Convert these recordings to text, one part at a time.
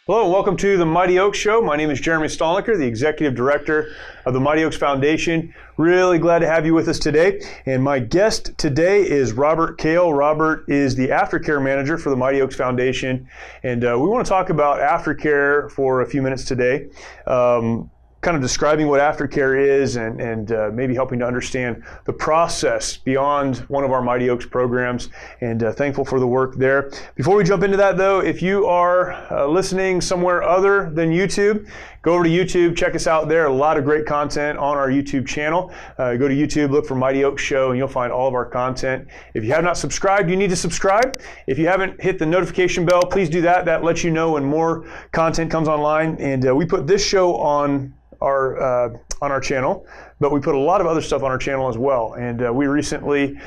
Hello and welcome to the Mighty Oaks Show. My name is Jeremy Stalnecker, the Executive Director of the Mighty Oaks Foundation. Really glad to have you with us today. And my guest today is Robert Cale. Robert is the Aftercare Manager for the Mighty Oaks Foundation. And we want to talk about aftercare for a few minutes today. Kind of describing what aftercare is and maybe helping to understand the process beyond one of our Mighty Oaks programs, and thankful for the work there. Before we jump into that though, if you are listening somewhere other than YouTube, go over to YouTube, check us out there. A lot of great content on our YouTube channel. Go to YouTube, look for Mighty Oaks Show, and you'll find all of our content. If you have not subscribed, you need to subscribe. If you haven't hit the notification bell, please do that. That lets you know when more content comes online. And we put this show on our channel, but we put a lot of other stuff on our channel as well. And we recently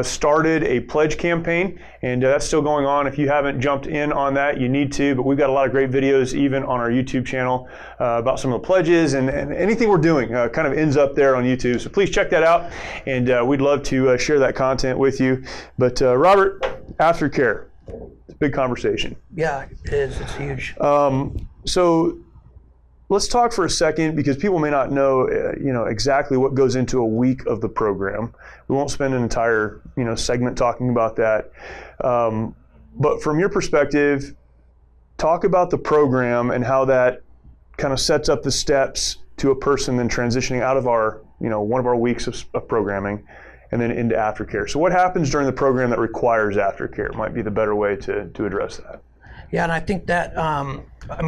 started a pledge campaign, and that's still going on. If you haven't jumped in on that, you need to, but we've got a lot of great videos even on our YouTube channel about some of the pledges, and anything we're doing kind of ends up there on YouTube. So please check that out, and we'd love to share that content with you. But Robert, aftercare, it's a big conversation. Yeah, it is. It's huge. So let's talk for a second, because people may not know, exactly what goes into a week of the program. We won't spend an entire, segment talking about that. But from your perspective, talk about the program and how that kind of sets up the steps to a person then transitioning out of our, one of our weeks of programming and then into aftercare. So what happens during the program that requires aftercare might be the better way to address that. Yeah, and I think that,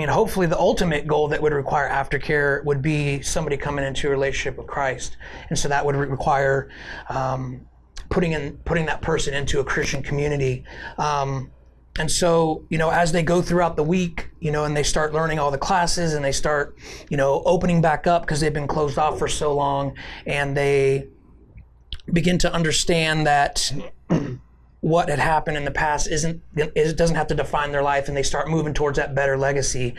hopefully the ultimate goal that would require aftercare would be somebody coming into a relationship with Christ. And so that would require putting that person into a Christian community. And so, as they go throughout the week, and they start learning all the classes, and they start, opening back up because they've been closed off for so long, and they begin to understand that what had happened in the past doesn't have to define their life, and they start moving towards that better legacy.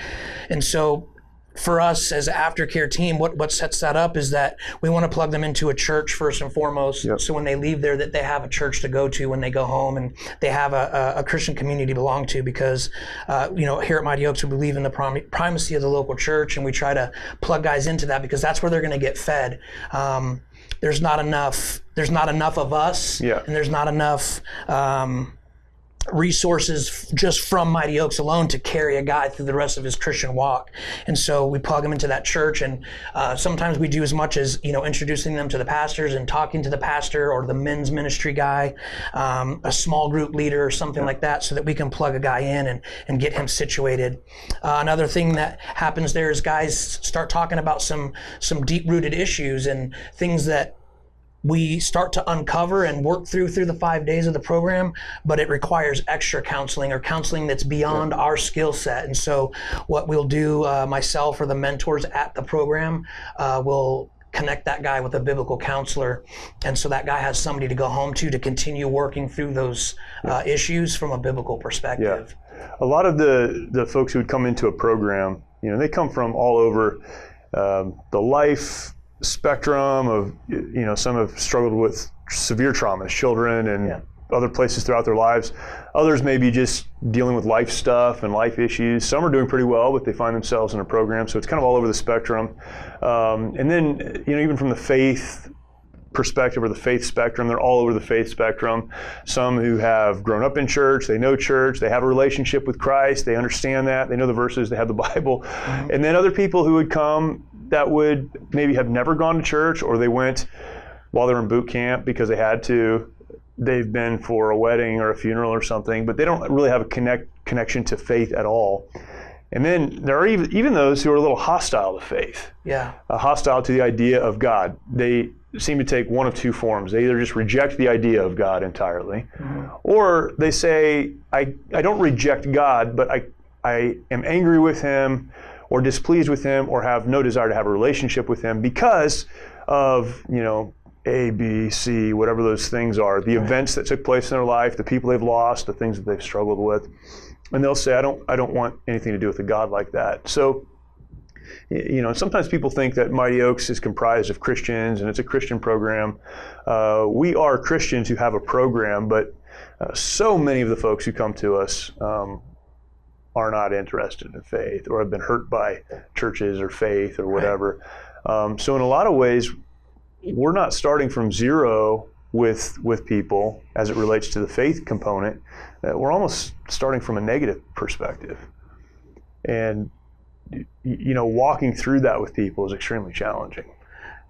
And so for us as an aftercare team, what sets that up is that we want to plug them into a church first and foremost. Yep. So when they leave there, that they have a church to go to when they go home, and they have a Christian community to belong to, because here at Mighty Oaks we believe in the primacy of the local church, and we try to plug guys into that because that's where they're going to get fed. There's not enough of us, yeah, and there's not enough resources just from Mighty Oaks alone to carry a guy through the rest of his Christian walk. And so we plug them into that church, and sometimes we do as much as introducing them to the pastors and talking to the pastor or the men's ministry guy, a small group leader or something like that, so that we can plug a guy in and get him situated. Another thing that happens there is guys start talking about some deep-rooted issues and things that we start to uncover and work through the 5 days of the program, but it requires extra counseling, or counseling that's beyond our skill set. And so what we'll do, myself or the mentors at the program, will connect that guy with a biblical counselor. And so that guy has somebody to go home to continue working through those issues from a biblical perspective. Yeah. A lot of the folks who would come into a program, they come from all over the life spectrum of, some have struggled with severe trauma as children and other places throughout their lives. Others may be just dealing with life stuff and life issues. Some are doing pretty well, but they find themselves in a program. So it's kind of all over the spectrum. And then, even from the faith perspective or the faith spectrum, they're all over the faith spectrum. Some who have grown up in church, they know church, they have a relationship with Christ, they understand that, they know the verses, they have the Bible. Mm-hmm. And then other people who would come that would maybe have never gone to church, or they went while they were in boot camp because they had to. They've been for a wedding or a funeral or something, but they don't really have a connection to faith at all. And then there are even those who are a little hostile to faith. Yeah. Hostile to the idea of God. They seem to take one of two forms. They either just reject the idea of God entirely, mm-hmm, or they say, I don't reject God, but I am angry with him or displeased with him or have no desire to have a relationship with him because of, A, B, C, whatever those things are, the events that took place in their life, the people they've lost, the things that they've struggled with. And they'll say, I don't want anything to do with a God like that. So, sometimes people think that Mighty Oaks is comprised of Christians and it's a Christian program. We are Christians who have a program, but so many of the folks who come to us are not interested in faith or have been hurt by churches or faith or whatever. So in a lot of ways, we're not starting from zero with people as it relates to the faith component. We're almost starting from a negative perspective. And walking through that with people is extremely challenging.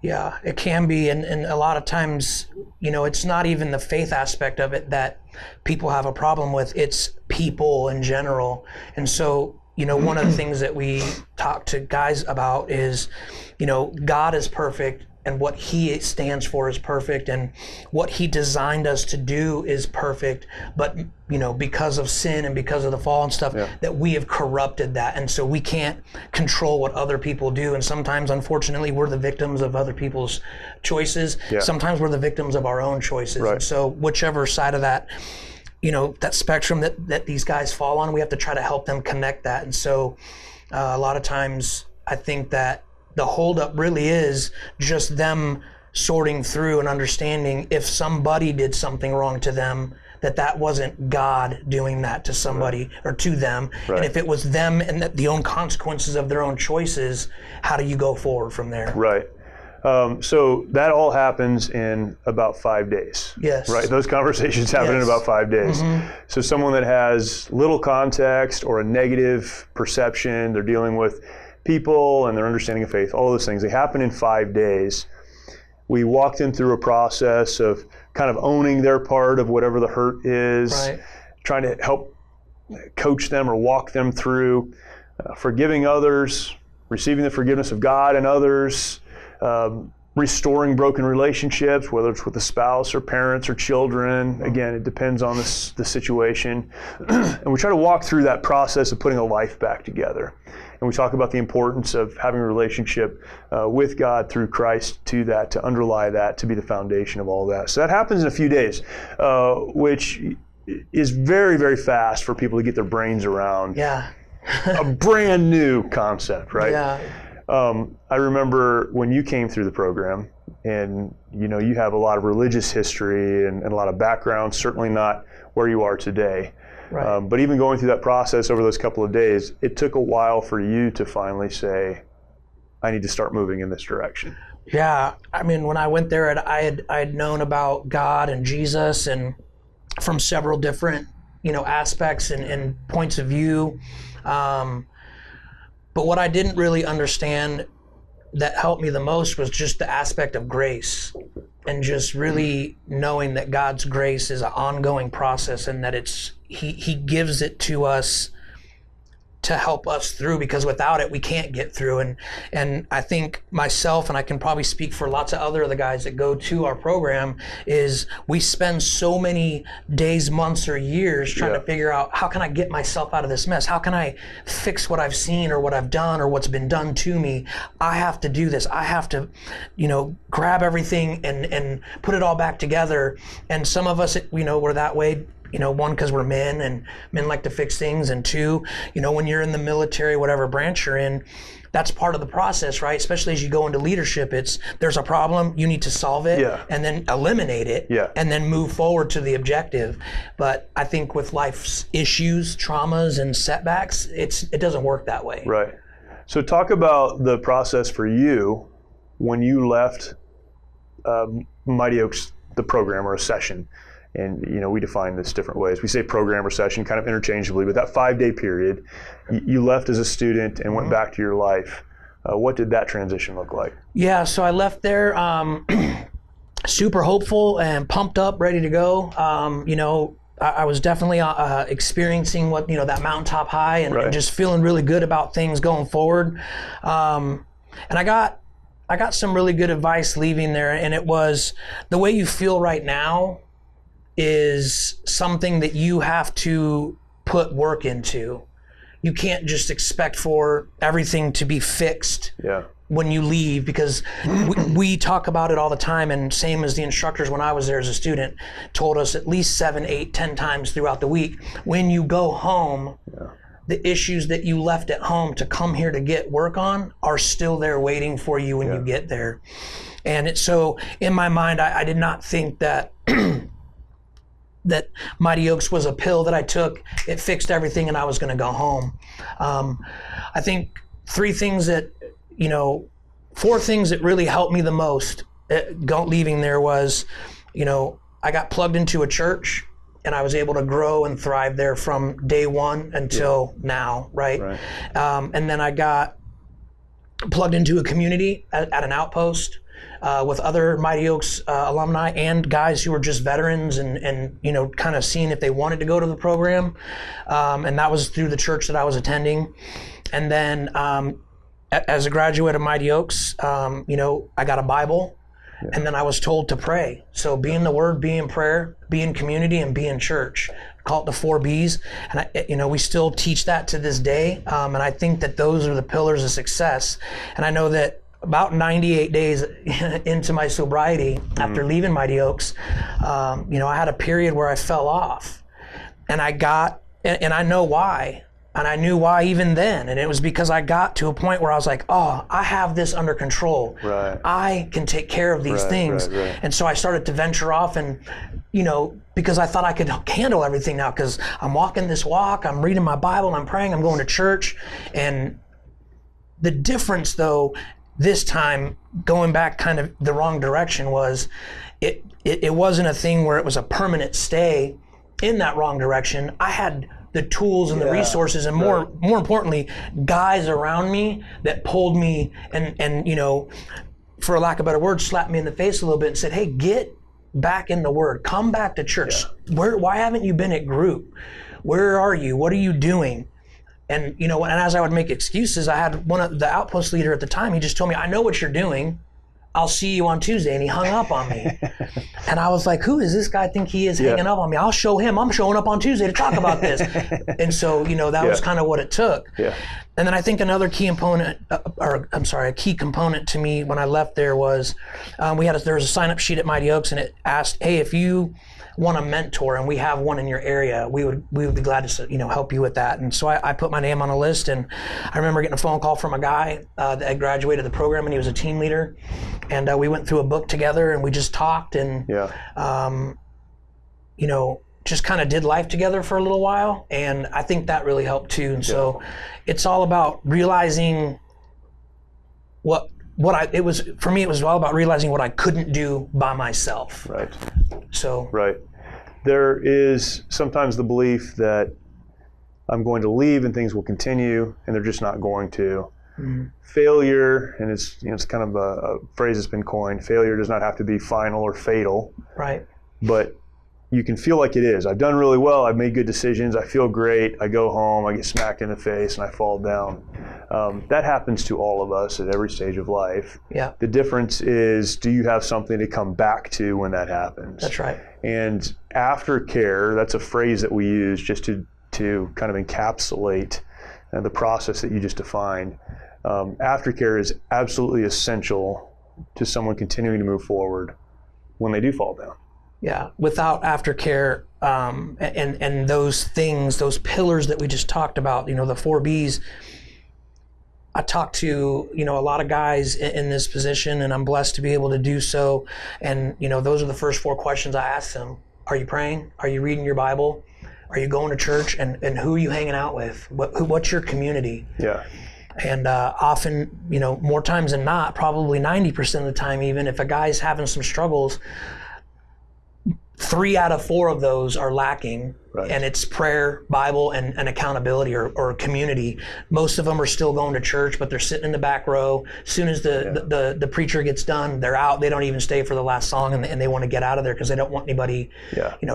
Yeah, it can be. And a lot of times, it's not even the faith aspect of it that people have a problem with. It's people in general. And so, one of the things that we talk to guys about is, God is perfect and what he stands for is perfect and what he designed us to do is perfect. But, because of sin and because of the fall and stuff, that we have corrupted that. And so we can't control what other people do. And sometimes, unfortunately, we're the victims of other people's choices. Yeah. Sometimes we're the victims of our own choices. Right. And so whichever side of that, that spectrum that these guys fall on, we have to try to help them connect that. And so a lot of times I think that the holdup really is just them sorting through and understanding if somebody did something wrong to them, that wasn't God doing that to somebody or to them. Right. And if it was them and the own consequences of their own choices, how do you go forward from there? Right. So that all happens in about 5 days. Yes. Right. Those conversations happen in about 5 days. Mm-hmm. So someone that has little context or a negative perception, they're dealing with people and their understanding of faith, all those things, they happen in 5 days. We walk them through a process of kind of owning their part of whatever the hurt is, right. Trying to help coach them or walk them through forgiving others, receiving the forgiveness of God and others, restoring broken relationships, whether it's with a spouse or parents or children. Again, it depends on the situation. And we try to walk through that process of putting a life back together. And we talk about the importance of having a relationship with God through Christ to underlie that, to be the foundation of all that. So that happens in a few days, which is very, very fast for people to get their brains around. Yeah. A brand new concept, right? Yeah. I remember when you came through the program, and you have a lot of religious history and a lot of background, certainly not where you are today. Right. But even going through that process over those couple of days, it took a while for you to finally say, I need to start moving in this direction. Yeah. I mean, when I went there, I had known about God and Jesus and from several different, aspects and points of view. But what I didn't really understand that helped me the most was just the aspect of grace and just really knowing that God's grace is an ongoing process and that He gives it to us to help us through, because without it we can't get through. And I think myself, and I can probably speak for lots of other the guys that go to our program, is we spend so many days, months, or years trying to figure out, how can I get myself out of this mess? How can I fix what I've seen or what I've done or what's been done to me? I have to do this. I have to, grab everything and put it all back together. And some of us, we're that way. One, because we're men and men like to fix things. And two, when you're in the military, whatever branch you're in, that's part of the process, right? Especially as you go into leadership, there's a problem, you need to solve it and then eliminate it and then move forward to the objective. But I think with life's issues, traumas, and setbacks, it doesn't work that way. Right. So talk about the process for you when you left Mighty Oaks, the program or a session. And, we define this different ways. We say program or session kind of interchangeably, but that 5-day period, you left as a student and went back to your life. What did that transition look like? Yeah, so I left there super hopeful and pumped up, ready to go. I was definitely experiencing that mountaintop high and just feeling really good about things going forward. And I got some really good advice leaving there, and it was, the way you feel right now is something that you have to put work into. You can't just expect for everything to be fixed when you leave, because we talk about it all the time, and same as the instructors when I was there as a student told us at least 7, 8, 10 times throughout the week, when you go home, the issues that you left at home to come here to get work on are still there waiting for you when you get there. And so in my mind, I did not think that that Mighty Oaks was a pill that I took. It fixed everything, and I was going to go home. I think four things that really helped me the most leaving there was, I got plugged into a church, and I was able to grow and thrive there from day one until now, right? And then I got plugged into a community at an outpost with other Mighty Oaks alumni and guys who were just veterans and kind of seeing if they wanted to go to the program. And that was through the church that I was attending. And then as a graduate of Mighty Oaks, I got a Bible. And then I was told to pray. So be in the Word, be in prayer, be in community, and be in church. Call it the 4 B's. And we still teach that to this day. And I think that those are the pillars of success. And I know that about 98 days into my sobriety, after leaving Mighty Oaks, I had a period where I fell off. And I know why. And I knew why even then. And it was because I got to a point where I was like, oh, I have this under control. Right. I can take care of these things. Right. And so I started to venture off and, because I thought I could handle everything now because I'm walking this walk, I'm reading my Bible, I'm praying, I'm going to church. And the difference though, this time going back kind of the wrong direction was it wasn't a thing where it was a permanent stay in that wrong direction. I had the tools and the resources and more importantly, guys around me that pulled me and for lack of a better word, slapped me in the face a little bit and said, hey, get back in the Word, come back to church. Why haven't you been at group? Where are you? What are you doing? And and as I would make excuses, I had one of the outpost leader at the time, he just told me, I know what you're doing. I'll see you on Tuesday. And he hung up on me. And I was like, who does this guy think he is hanging up on me? I'll show him I'm showing up on Tuesday to talk about this. And so, that was kind of what it took. Yeah. And then I think another key component, a key component to me when I left there was there was a sign-up sheet at Mighty Oaks, and it asked, hey, if you want a mentor and we have one in your area, we would be glad to help you with that. And so I put my name on a list, and I remember getting a phone call from a guy that had graduated the program, and he was a team leader, and we went through a book together, and we just talked and just kind of did life together for a little while, and I think that really helped too. And so it's all about realizing it was all about realizing what I couldn't do by myself. Right. So. Right. There is sometimes the belief that I'm going to leave and things will continue, and they're just not going to. Mm-hmm. Failure, and it's kind of a phrase that's been coined, failure does not have to be final or fatal. Right. But you can feel like it is. I've done really well. I've made good decisions. I feel great. I go home. I get smacked in the face, and I fall down. That happens to all of us at every stage of life. Yeah. The difference is, do you have something to come back to when that happens? That's right. And aftercare, that's a phrase that we use just to kind of encapsulate the process that you just defined. Aftercare is absolutely essential to someone continuing to move forward when they do fall down. Yeah, without aftercare and those things, those pillars that we just talked about, the 4 B's, I talked to, a lot of guys in this position, and I'm blessed to be able to do so. And, those are the first 4 questions I ask them. Are you praying? Are you reading your Bible? Are you going to church? And who are you hanging out with? What's your community? Yeah. And often, more times than not, probably 90% of the time even, if a guy's having some struggles, 3 out of 4 of those are lacking, right. And it's prayer, Bible, and accountability or community. Most of them are still going to church, but they're sitting in the back row. As soon as the preacher gets done, they're out. They don't even stay for the last song, and they want to get out of there because they don't want anybody,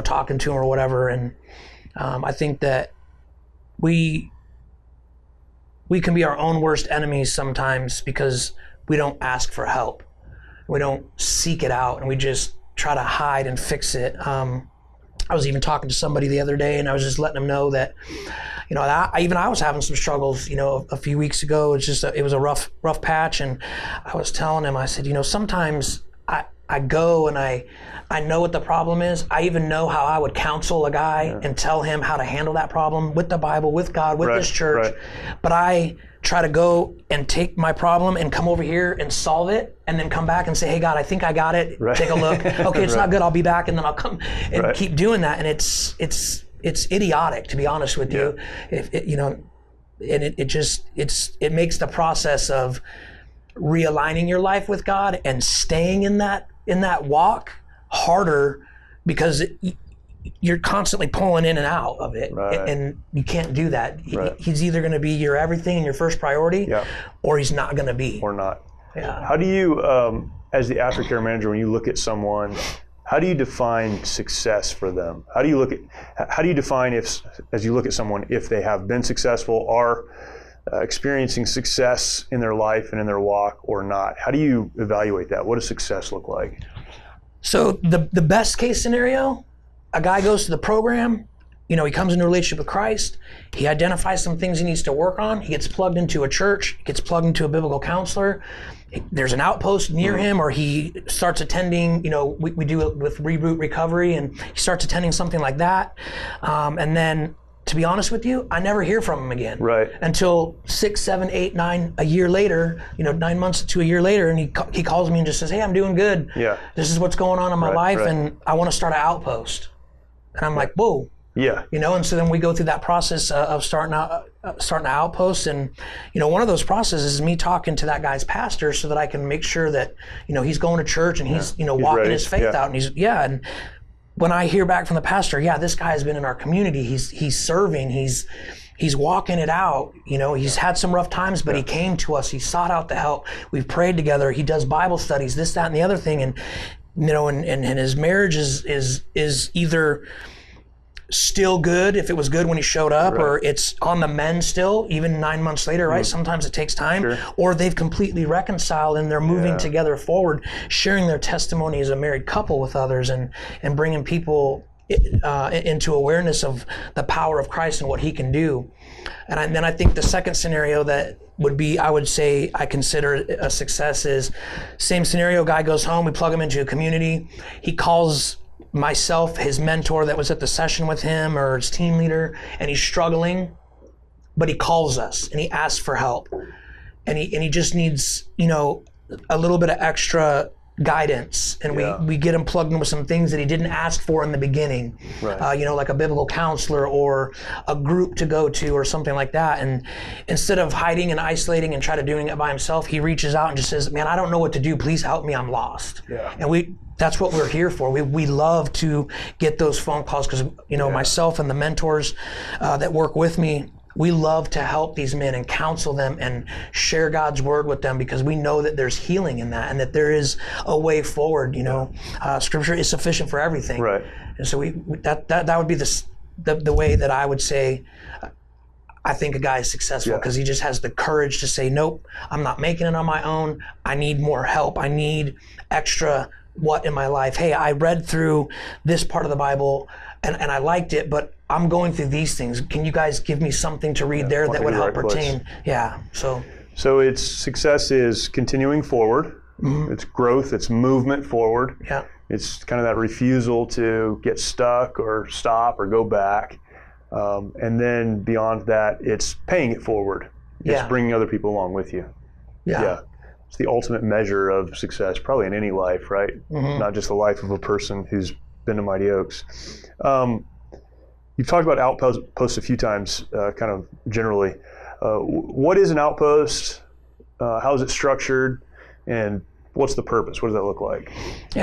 talking to them or whatever. And I think that we can be our own worst enemies sometimes because we don't ask for help. We don't seek it out, and we just try to hide and fix it. I was even talking to somebody the other day, and I was just letting them know that, I was having some struggles, a few weeks ago. It was a rough patch, and I was telling him, I said, sometimes I I go and I know what the problem is. I even know how I would counsel a guy and tell him how to handle that problem with the Bible, with God, with this church. Right. But I try to go and take my problem and come over here and solve it, and then come back and say, hey God, I think I got it. Take a look. Okay, it's not good. I'll be back, and then I'll come and keep doing that. And it's idiotic, to be honest with you. If it, and it makes the process of realigning your life with God and staying in that walk harder, because you're constantly pulling in and out of it, and you can't do that. He's either going to be your everything and your first priority, or he's not going to be. Or not. How do you, as the aftercare manager, when you look at someone, how do you define success for them? How do you define as you look at someone, if they have been successful, are experiencing success in their life and in their walk, or not? How do you evaluate that? What does success look like? So the best case scenario, a guy goes to the program, he comes into a relationship with Christ, he identifies some things he needs to work on, he gets plugged into a church, gets plugged into a biblical counselor, there's an outpost near him, or he starts attending, we do it with Reboot Recovery, and he starts attending something like that. And then, to be honest with you, I never hear from him again. Until 6, 7, 8, 9, a year later, 9 months to a year later, and he calls me and just says, hey, I'm doing good. This is what's going on in my life, and I want to start an outpost. And I'm like, whoa. And so then we go through that process of starting an outpost, and one of those processes is me talking to that guy's pastor so that I can make sure that he's going to church and he's walking his faith out, and and when I hear back from the pastor, this guy has been in our community, he's serving, he's walking it out, he's had some rough times, but he came to us, he sought out the help, we've prayed together, he does Bible studies, this, that, and the other thing, and and his marriage is either still good, if it was good when he showed up, or it's on the mend still, even 9 months later, right? Sometimes it takes time, or they've completely reconciled and they're moving together forward, sharing their testimony as a married couple with others, and bringing people into awareness of the power of Christ and what he can do. And then I think the second scenario that would be, I would say, I consider a success is, same scenario, guy goes home, we plug him into a community, he calls myself, his mentor that was at the session with him, or his team leader, and he's struggling, but he calls us and he asks for help, and he just needs a little bit of extra guidance, and we get him plugged in with some things that he didn't ask for in the beginning, like a biblical counselor or a group to go to or something like that. And instead of hiding and isolating and try to doing it by himself, he reaches out and just says, man, I don't know what to do, please help me, I'm lost. And that's what we're here for. We love to get those phone calls, because myself and the mentors that work with me, we love to help these men and counsel them and share God's word with them, because we know that there's healing in that, and that there is a way forward. Scripture is sufficient for everything. And so that would be the way that I would say I think a guy is successful, because he just has the courage to say, nope, I'm not making it on my own. I need more help. I need extra in my life. Hey, I read through this part of the Bible and I liked it, but I'm going through these things. Can you guys give me something to read there that would help pertain? So its success is continuing forward. It's growth, it's movement forward. It's kind of that refusal to get stuck or stop or go back. And then beyond that, it's paying it forward. It's bringing other people along with you. It's the ultimate measure of success, probably in any life, right? Not just the life of a person who's been to Mighty Oaks. You've talked about outposts a few times, kind of generally. What is an outpost? How is it structured? And what's the purpose? What does that look like?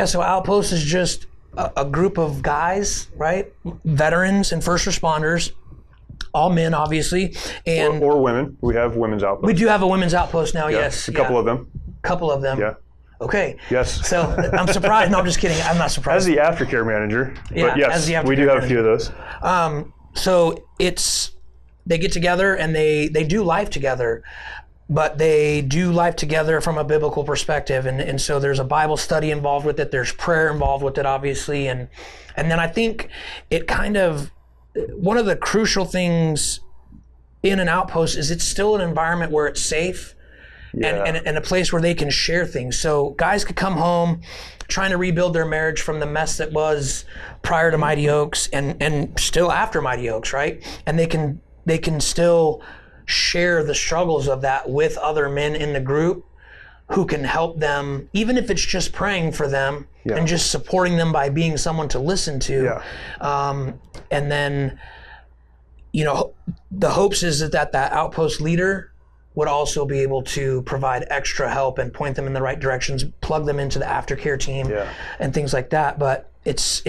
So outpost is just a group of guys, right? Veterans and first responders, all men, obviously, and or women. We have women's outposts. We do have a women's outpost now. Yes, a couple of them. Okay. Yes. So I'm surprised. No, I'm just kidding. I'm not surprised. As the aftercare manager. But yes, we do have a few of those. So they get together and they do life together, but they do life together from a biblical perspective. And so there's a Bible study involved with it. There's prayer involved with it, obviously. And then I think it kind of, one of the crucial things in an outpost is it's still an environment where it's safe. and a place where they can share things. So guys could come home trying to rebuild their marriage from the mess that was prior to Mighty Oaks and still after Mighty Oaks, right? And they can still share the struggles of that with other men in the group who can help them, even if it's just praying for them and just supporting them by being someone to listen to. And then, the hopes is that outpost leader would also be able to provide extra help and point them in the right directions, plug them into the aftercare team and things like that. But it's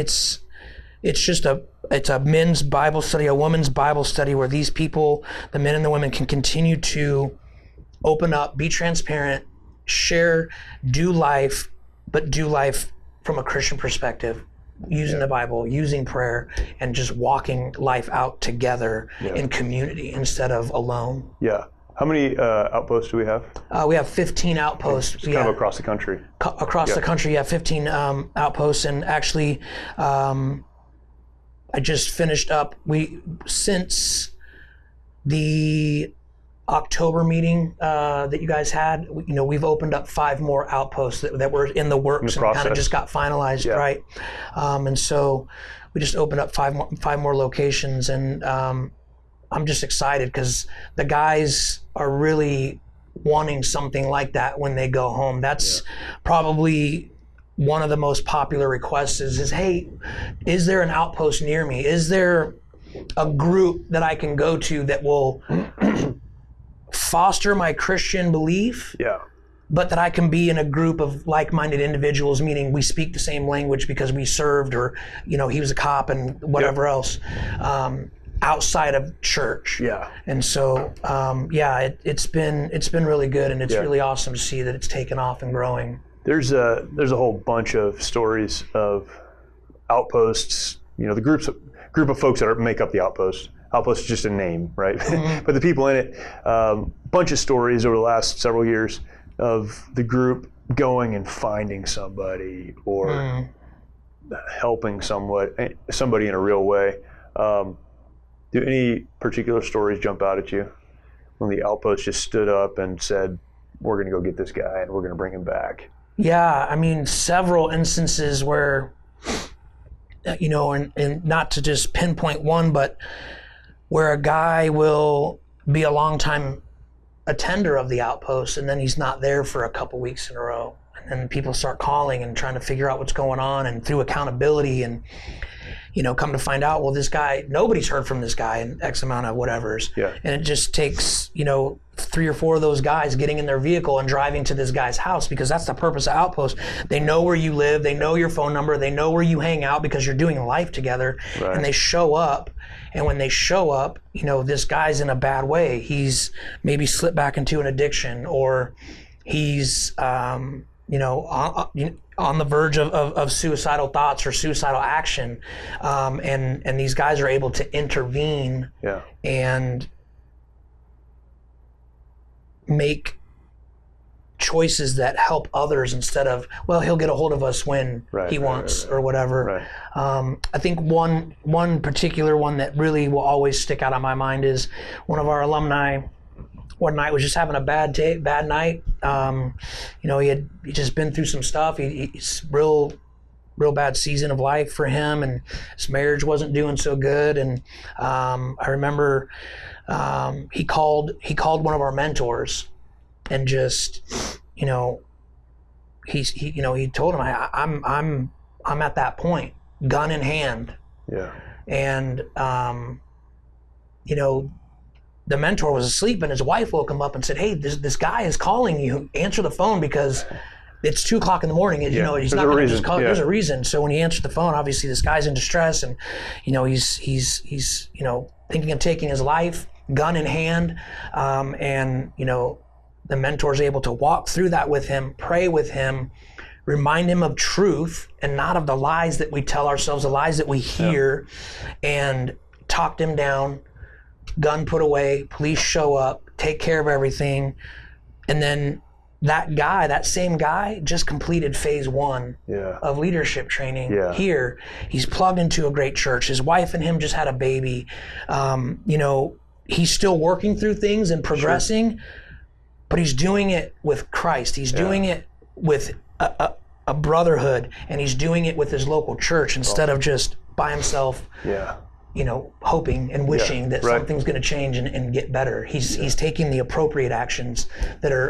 just a men's Bible study, a woman's Bible study, where these people, the men and the women, can continue to open up, be transparent, share, do life, but do life from a Christian perspective, using the Bible, using prayer, and just walking life out together in community instead of alone. Yeah. How many outposts do we have? We have 15 outposts. Kind of across the country. Across the country, 15 outposts. And actually, I just finished up. Since the October meeting that you guys had, we've opened up 5 more outposts that were in the works and kind of just got finalized, right? And so we just opened up 5 more locations, and I'm just excited because the guys are really wanting something like that when they go home. That's probably one of the most popular requests is, hey, is there an outpost near me? Is there a group that I can go to that will foster my Christian belief, but that I can be in a group of like-minded individuals, meaning we speak the same language because we served, or he was a cop and whatever else, outside of church. And so it's been really good, and it's really awesome to see that it's taken off and growing. There's a whole bunch of stories of outposts, the group of folks that make up the outpost. Outpost is just a name, right? But the people in it, bunch of stories over the last several years of the group going and finding somebody or helping somebody in a real way. Do any particular stories jump out at you when the outpost just stood up and said, we're going to go get this guy and we're going to bring him back? Yeah, I mean, several instances where, and not to just pinpoint one, but where a guy will be a longtime attender of the outpost, and then he's not there for a couple weeks in a row. And then people start calling and trying to figure out what's going on, and through accountability and, come to find out, well, this guy, nobody's heard from this guy in X amount of whatevers. And it just takes, 3 or 4 of those guys getting in their vehicle and driving to this guy's house, because that's the purpose of Outpost. They know where you live, they know your phone number, they know where you hang out because you're doing life together, and they show up. And when they show up, this guy's in a bad way. He's maybe slipped back into an addiction, or he's, on the verge of suicidal thoughts or suicidal action, and these guys are able to intervene and make choices that help others instead of, well, he'll get a hold of us when he wants or whatever. I think one particular one that really will always stick out on my mind is one of our alumni one night was just having a bad night. He just been through some stuff. It's real bad season of life for him, and his marriage wasn't doing so good. And I remember he called one of our mentors, and just he told him, I'm at that point, gun in hand. And the mentor was asleep, and his wife woke him up and said, hey, this guy is calling you. Answer the phone because it's 2:00 in the morning. And, he's not going to just call. There's a reason. So when he answered the phone, obviously this guy's in distress, and, he's thinking of taking his life, gun in hand. And, the mentor's able to walk through that with him, pray with him, remind him of truth and not of the lies that we tell ourselves, the lies that we hear, and talked him down. Gun put away, police show up, take care of everything. And then that same guy just completed phase 1 of leadership training here. He's plugged into a great church. His wife and him just had a baby. He's still working through things and progressing, but he's doing it with Christ. He's doing it with a brotherhood, and he's doing it with his local church instead of just by himself. Hoping and wishing that something's going to change and get better. He's taking the appropriate actions that are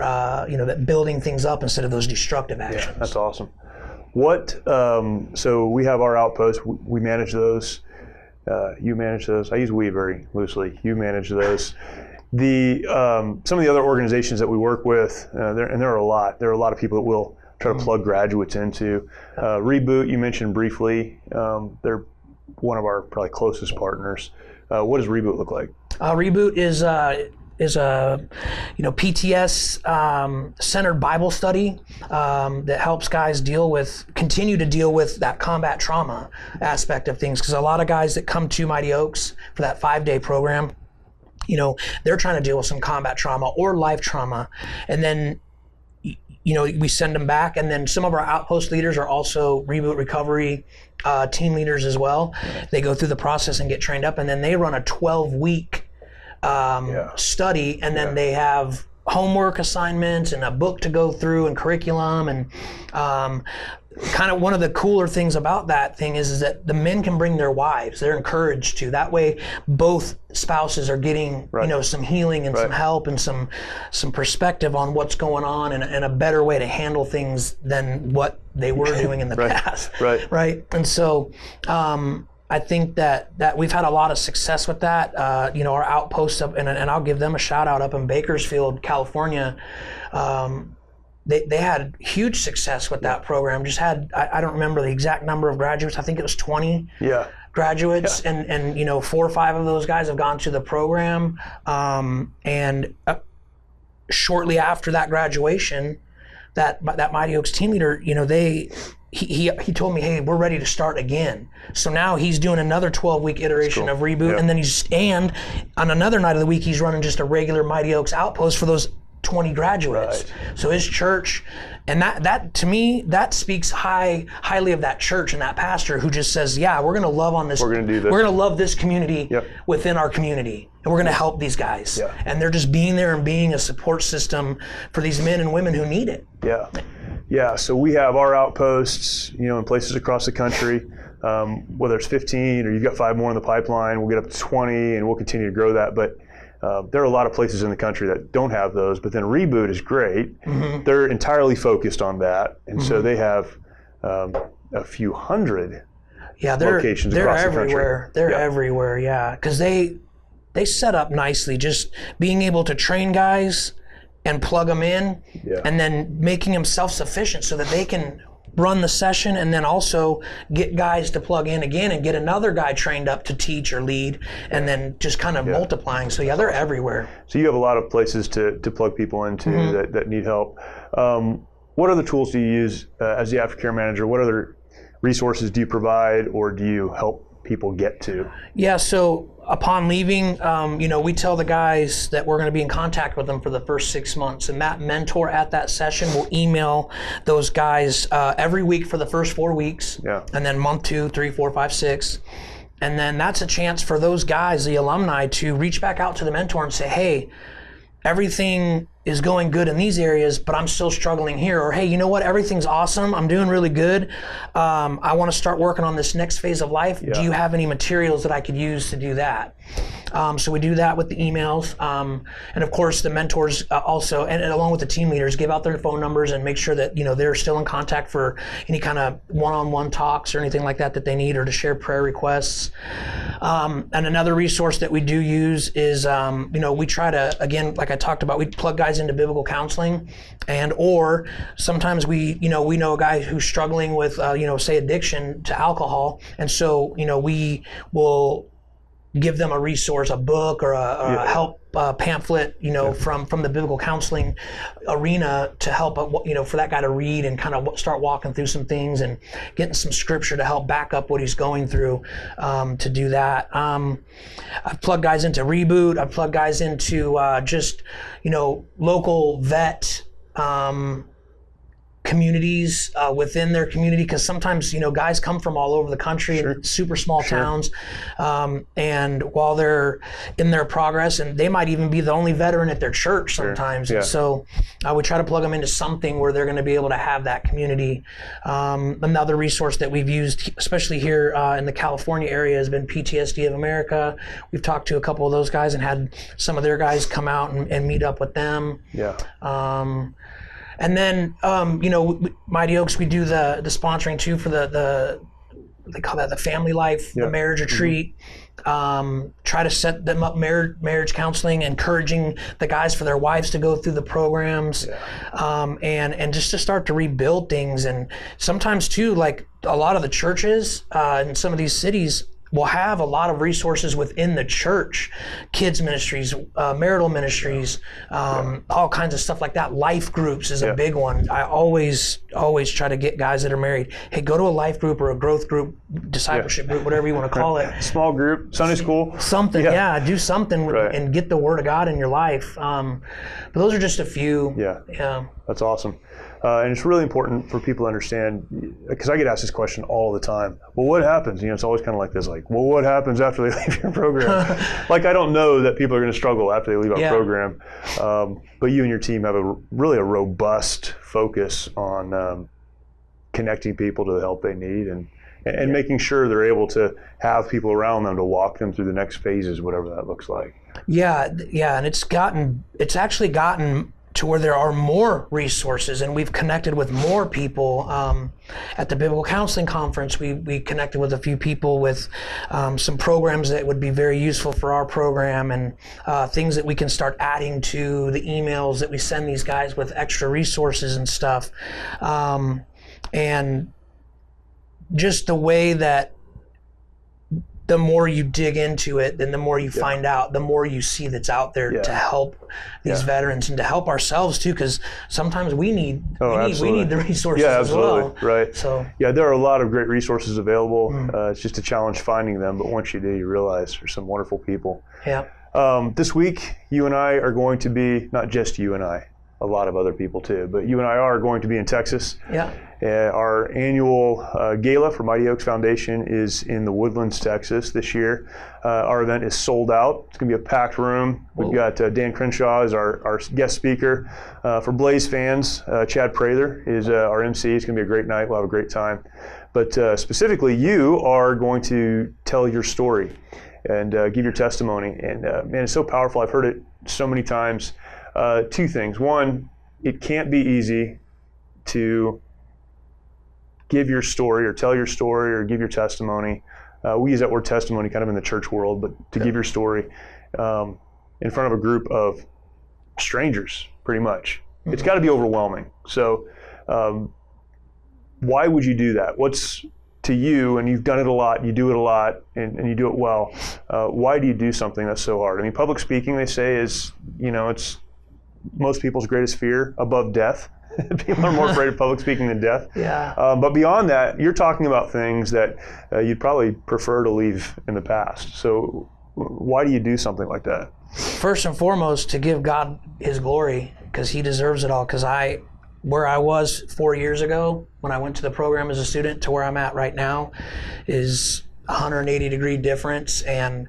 that building things up instead of those destructive actions. That's awesome. What so we have our outposts. We manage those. You manage those. I use we very loosely. You manage those. Some of the other organizations that we work with, there are a lot. There are a lot of people that we'll try to plug graduates into. Reboot, you mentioned briefly. They're one of our probably closest partners. What does Reboot look like? Reboot is a PTS centered Bible study that helps guys continue to deal with that combat trauma aspect of things. Because a lot of guys that come to Mighty Oaks for that 5-day program, they're trying to deal with some combat trauma or life trauma, and then we send them back. And then some of our outpost leaders are also Reboot recovery team leaders as well. They go through the process and get trained up, and then they run a 12-week study, and then they have homework assignments and a book to go through and curriculum. And kind of one of the cooler things about that thing is that the men can bring their wives. They're encouraged to. That way both spouses are getting some healing and some help and some perspective on what's going on, and a better way to handle things than what they were doing in the past. Right. And so I think that we've had a lot of success with that. Our outposts up, and I'll give them a shout out, up in Bakersfield, California. They had huge success with that program. Just had, I don't remember the exact number of graduates. I think it was 20 graduates, and 4 or 5 of those guys have gone to the program. And shortly after that graduation, that Mighty Oaks team leader, he told me, hey, we're ready to start again. So now he's doing another 12-week iteration of Reboot, and then and on another night of the week, he's running just a regular Mighty Oaks outpost for those 20 graduates. So his church, and that to me, that speaks highly of that church and that pastor who just says, we're going to love on this. We're going to do this. We're going to love this community within our community, and we're going to help these guys. And they're just being there and being a support system for these men and women who need it. So we have our outposts, in places across the country. Whether it's 15 or you've got 5 more in the pipeline, we'll get up to 20, and we'll continue to grow that. But there are a lot of places in the country that don't have those, but then Reboot is great. They're entirely focused on that, and so they have a few hundred locations across the country. They're everywhere, because they set up nicely, just being able to train guys and plug them in, and then making them self-sufficient so that they can run the session, and then also get guys to plug in again and get another guy trained up to teach or lead, and then just kind of multiplying. So they're everywhere. So you have a lot of places to plug people into that need help. What other tools do you use as the Aftercare Manager? What other resources do you provide, or do you help people get to? So upon leaving, we tell the guys that we're going to be in contact with them for the first 6 months, and that mentor at that session will email those guys every week for the first 4 weeks, and then month 2, 3, 4, 5, 6. And then that's a chance for those guys, the alumni, to reach back out to the mentor and say, hey, everything is going good in these areas, but I'm still struggling here. Or, hey, you know what? Everything's awesome. I'm doing really good. I want to start working on this next phase of life. Do you have any materials that I could use to do that? So we do that with the emails. And of course, the mentors also, and along with the team leaders, give out their phone numbers and make sure that, they're still in contact for any kind of one-on-one talks or anything like that they need, or to share prayer requests. And another resource that we do use is, we try to, again, like I talked about, we plug guys into biblical counseling, or sometimes we know a guy who's struggling with, say addiction to alcohol. And so, we will give them a resource, a book or a help pamphlet, from the biblical counseling arena to help, for that guy to read and kind of start walking through some things and getting some scripture to help back up what he's going through, to do that. I've plugged guys into Reboot. I've plugged guys into just, local vet communities within their community, because sometimes guys come from all over the country in super small towns, and while they're in their progress, and they might even be the only veteran at their church sometimes. And so we try to plug them into something where they're going to be able to have that community. Another resource that we've used, especially here in the California area, has been PTSD of America. We've talked to a couple of those guys and had some of their guys come out and meet up with them. And then, Mighty Oaks, we do the sponsoring too for they call that the family life, the marriage retreat. Try to set them up marriage counseling, encouraging the guys for their wives to go through the programs, and just to start to rebuild things. And sometimes too, like a lot of the churches in some of these cities will have a lot of resources within the church, kids ministries, marital ministries, all kinds of stuff like that. Life groups is a big one. I always try to get guys that are married, hey, go to a life group or a growth group, discipleship group, whatever you want to call it. Small group, Sunday school. Something, do something and get the word of God in your life. But those are just a few. That's awesome. And it's really important for people to understand, because I get asked this question all the time. Well, what happens? It's always kind of like this, like, well, what happens after they leave your program? Like, I don't know that people are going to struggle after they leave our program. But you and your team have a robust focus on connecting people to the help they need and making sure they're able to have people around them to walk them through the next phases, whatever that looks like. And it's actually gotten to where there are more resources, and we've connected with more people. At the Biblical Counseling Conference, we connected with a few people with some programs that would be very useful for our program, and things that we can start adding to the emails that we send these guys with extra resources and stuff. And just the way that the more you dig into it, then the more you find out, the more you see that's out there to help these veterans and to help ourselves too, because sometimes we need the resources as well. Right. So there are a lot of great resources available. It's just a challenge finding them, but once you do, you realize there's some wonderful people. This week, you and I are going to be, not just you and I, a lot of other people too, but you and I are going to be in Texas. Our annual gala for Mighty Oaks Foundation is in the Woodlands, Texas this year. Our event is sold out. It's going to be a packed room. We've got Dan Crenshaw as our guest speaker. For Blaze fans, Chad Prather is our MC. It's going to be a great night. We'll have a great time. But specifically, you are going to tell your story and give your testimony. And man, it's so powerful. I've heard it so many times. Two things. One, it can't be easy to give your story or tell your story or give your testimony. We use that word testimony kind of in the church world, but to give your story in front of a group of strangers, pretty much. It's got to be overwhelming. So why would you do that? What's to you, and you've done it a lot, you do it a lot, and you do it well, why do you do something that's so hard? I mean, public speaking, they say, is, it's most people's greatest fear above death. People are more afraid of public speaking than death. But beyond that, you're talking about things that you'd probably prefer to leave in the past. So why do you do something like that? First and foremost, to give God His glory, because He deserves it all. Because where I was 4 years ago when I went to the program as a student to where I'm at right now is 180-degree difference. And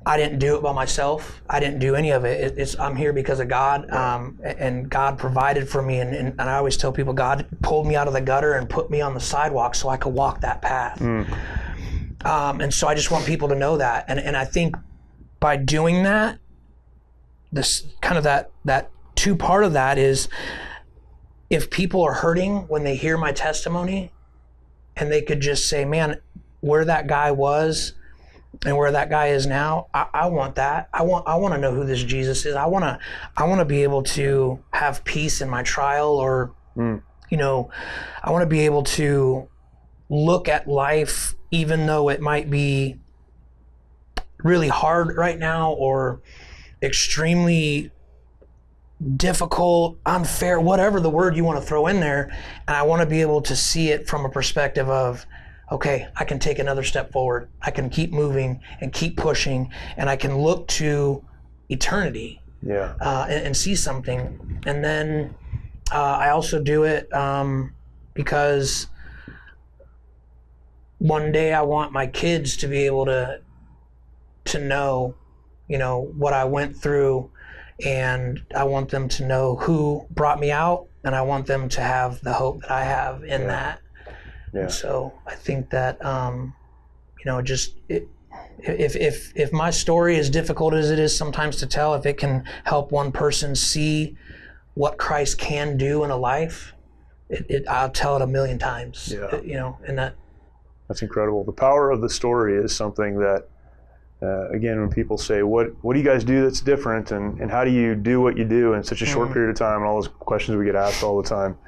I didn't do it by myself. I didn't do any of it. I'm here because of God, and God provided for me. And I always tell people, God pulled me out of the gutter and put me on the sidewalk so I could walk that path. And so I just want people to know that. And I think by doing that, this kind of that two part of that is, if people are hurting when they hear my testimony, and they could just say, man, where that guy was and where that guy is now, I want that. I want to know who this Jesus is. I want to be able to have peace in my trial, or I want to be able to look at life, even though it might be really hard right now or extremely difficult, unfair, whatever the word you want to throw in there. And I want to be able to see it from a perspective of, okay, I can take another step forward. I can keep moving and keep pushing, and I can look to eternity and see something. And then I also do it because one day I want my kids to be able to know, what I went through, and I want them to know who brought me out, and I want them to have the hope that I have in that. Yeah. And so I think that, if my story, as difficult as it is sometimes to tell, if it can help one person see what Christ can do in a life, I'll tell it a million times. Yeah. And that's incredible. The power of the story is something that, again, when people say, what do you guys do that's different, and how do you do what you do in such a short period of time, and all those questions we get asked all the time,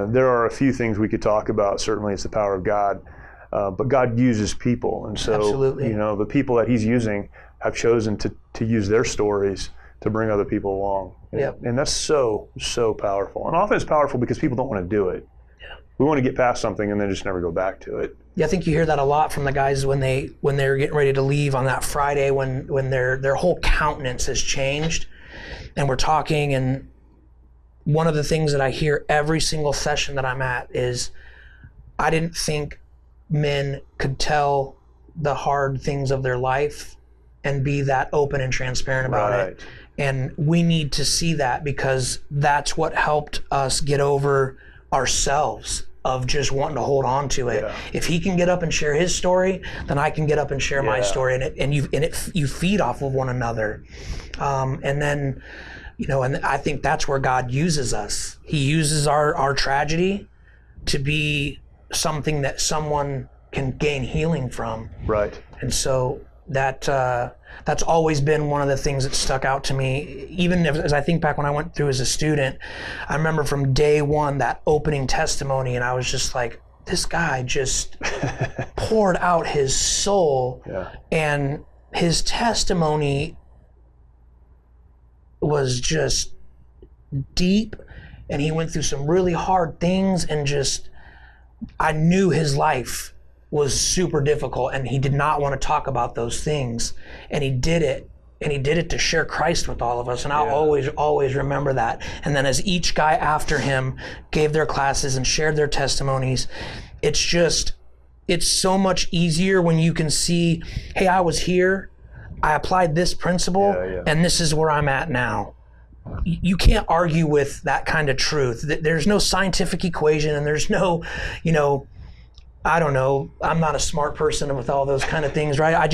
there are a few things we could talk about. Certainly it's the power of God, but God uses people, and so Absolutely. The people that he's using have chosen to use their stories to bring other people along. Yep. And that's so powerful. And often it's powerful because people don't want to do it. Yeah. We want to get past something and then just never go back to it. Yeah, I think you hear that a lot from the guys when they're getting ready to leave on that Friday, when their whole countenance has changed, and we're talking, and one of the things that I hear every single session that I'm at is, I didn't think men could tell the hard things of their life and be that open and transparent about it. And we need to see that, because that's what helped us get over ourselves of just wanting to hold on to it. Yeah. If he can get up and share his story, then I can get up and share my story, and you feed off of one another. And then, and I think that's where God uses us. He uses our tragedy to be something that someone can gain healing from. Right. And so that's always been one of the things that stuck out to me. Even as I think back when I went through as a student, I remember from day one, that opening testimony, and I was just like, this guy just poured out his soul. Yeah. And his testimony was just deep, and he went through some really hard things, and just, I knew his life was super difficult, and he did not want to talk about those things, and he did it, to share Christ with all of us, and I'll always remember that. And then as each guy after him gave their classes and shared their testimonies, it's so much easier when you can see, hey, I was here, I applied this principle, and this is where I'm at now. You can't argue with that kind of truth. There's no scientific equation, and there's no, I don't know, I'm not a smart person with all those kind of things, right?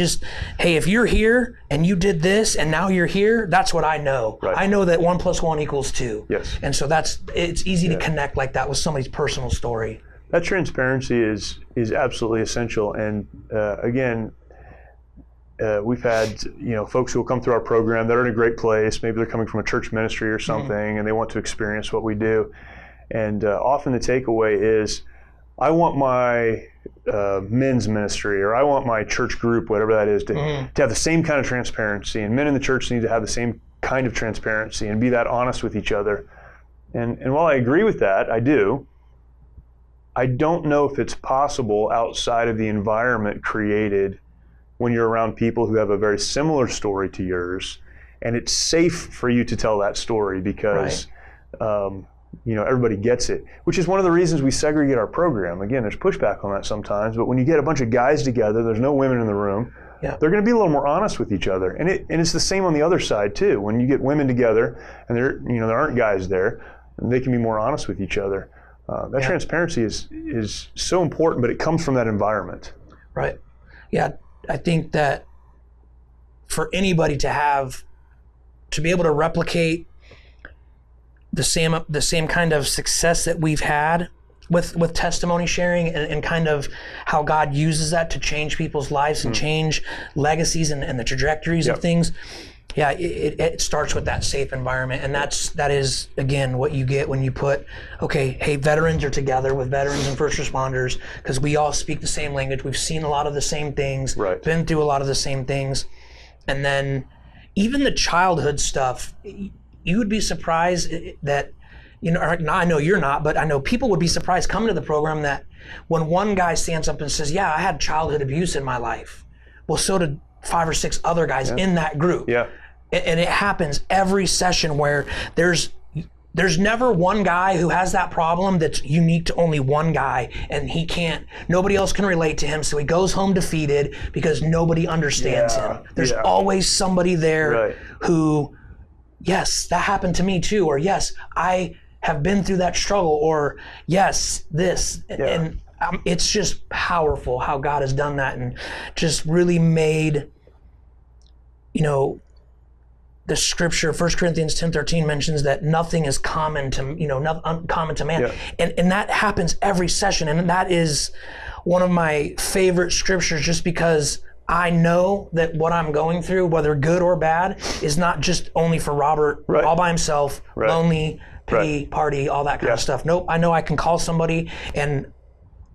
Hey, if you're here and you did this and now you're here, that's what I know. Right. I know that 1 + 1 = 2. Yes. And so it's easy to connect like that with somebody's personal story. That transparency is absolutely essential. And again, we've had folks who will come through our program that are in a great place. Maybe they're coming from a church ministry or something, and they want to experience what we do. And often the takeaway is, I want my men's ministry, or I want my church group, whatever that is, to have the same kind of transparency. And men in the church need to have the same kind of transparency and be that honest with each other. And while I agree with that, I don't know if it's possible outside of the environment created when you're around people who have a very similar story to yours, and it's safe for you to tell that story because everybody gets it, which is one of the reasons we segregate our program. Again, there's pushback on that sometimes, but when you get a bunch of guys together, there's no women in the room, they're going to be a little more honest with each other. And it's the same on the other side too. When you get women together and there aren't guys there, they can be more honest with each other. That transparency is so important, but it comes from that environment. Right. Yeah. I think that for anybody to be able to replicate the same kind of success that we've had with testimony sharing, and kind of how God uses that to change people's lives and change legacies and the trajectories of things. Yeah, it starts with that safe environment, and that is again what you get when you put, hey, veterans are together with veterans and first responders, because we all speak the same language. We've seen a lot of the same things, been through a lot of the same things, and then even the childhood stuff. You would be surprised that, I know you're not, but I know people would be surprised coming to the program that when one guy stands up and says, I had childhood abuse in my life. Well, so did 5 or 6 other guys in that group. Yeah. And it happens every session where there's there's never one guy who has that problem that's unique to only one guy, and nobody else can relate to him, so he goes home defeated because nobody understands him. There's always somebody there who, yes, that happened to me too, or yes, I have been through that struggle, or yes, this. And it's just powerful how God has done that and just really made, the scripture, 1 Corinthians 10:13 mentions that nothing is common to, uncommon to man. Yeah. And that happens every session. And that is one of my favorite scriptures, just because I know that what I'm going through, whether good or bad, is not just only for Robert all by himself, lonely, pity, party, all that kind of stuff. Nope, I know I can call somebody and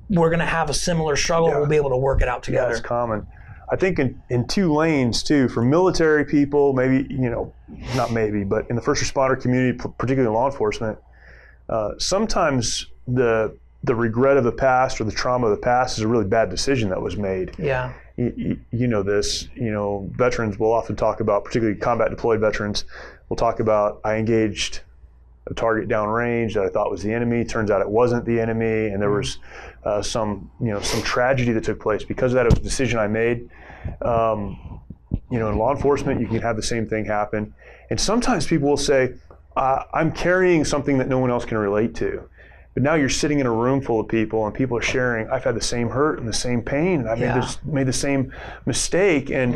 we're going to have a similar struggle. We'll be able to work it out together. Yeah, it's common. I think in two lanes too, for military people, maybe, not maybe, but in the first responder community, particularly law enforcement, sometimes the regret of the past or the trauma of the past is a really bad decision that was made. Yeah. You know this, veterans will often talk about, particularly combat deployed veterans, will talk about, I engaged a target downrange that I thought was the enemy. Turns out it wasn't the enemy, and there was some tragedy that took place because of that. It was a decision I made. In law enforcement, you can have the same thing happen, and sometimes people will say, "I'm carrying something that no one else can relate to." But now you're sitting in a room full of people, and people are sharing, "I've had the same hurt and the same pain, and I made the same mistake," and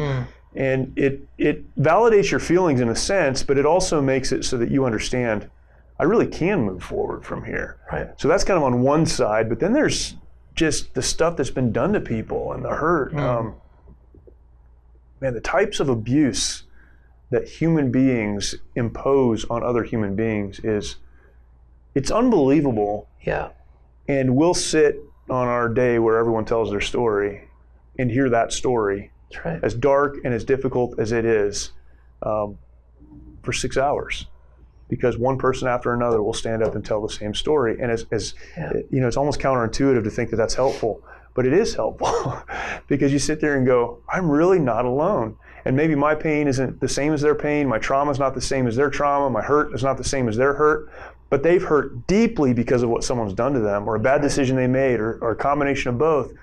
it validates your feelings in a sense, but it also makes it so that you understand, I really can move forward from here. Right. So that's kind of on one side, but then there's just the stuff that's been done to people and the hurt. The types of abuse that human beings impose on other human beings it's unbelievable. Yeah. And we'll sit on our day where everyone tells their story and hear that story, that's right, as dark and as difficult as it is, for 6 hours. Because one person after another will stand up and tell the same story. And it's almost counterintuitive to think that that's helpful, but it is helpful because you sit there and go, I'm really not alone. And maybe my pain isn't the same as their pain. My trauma is not the same as their trauma. My hurt is not the same as their hurt, but they've hurt deeply because of what someone's done to them, or a bad decision they made, or a combination of both.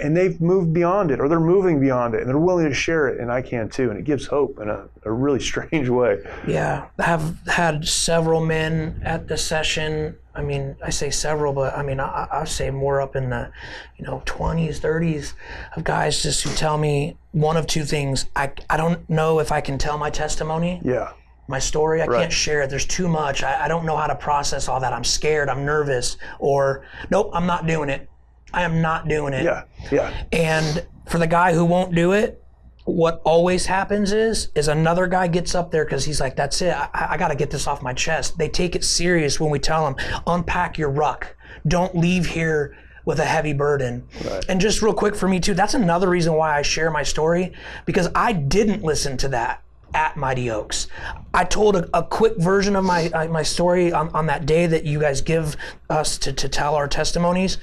And they've moved beyond it, or they're moving beyond it, and they're willing to share it, and I can too, and it gives hope in a really strange way. Yeah, I have had several men at the session. I mean, I say several, but I say more up in the 20s, 30s of guys just who tell me one of two things. I don't know if I can tell my testimony. Yeah. My story, I can't share it. There's too much. I don't know how to process all that. I'm scared, I'm nervous, or nope, I'm not doing it. I am not doing it. Yeah. And for the guy who won't do it, what always happens is another guy gets up there because he's like, that's it. I got to get this off my chest. They take it serious when we tell them, unpack your ruck. Don't leave here with a heavy burden. Right. And just real quick for me too, that's another reason why I share my story, because I didn't listen to that at Mighty Oaks. I told a quick version of my story on that day that you guys give us to tell our testimonies,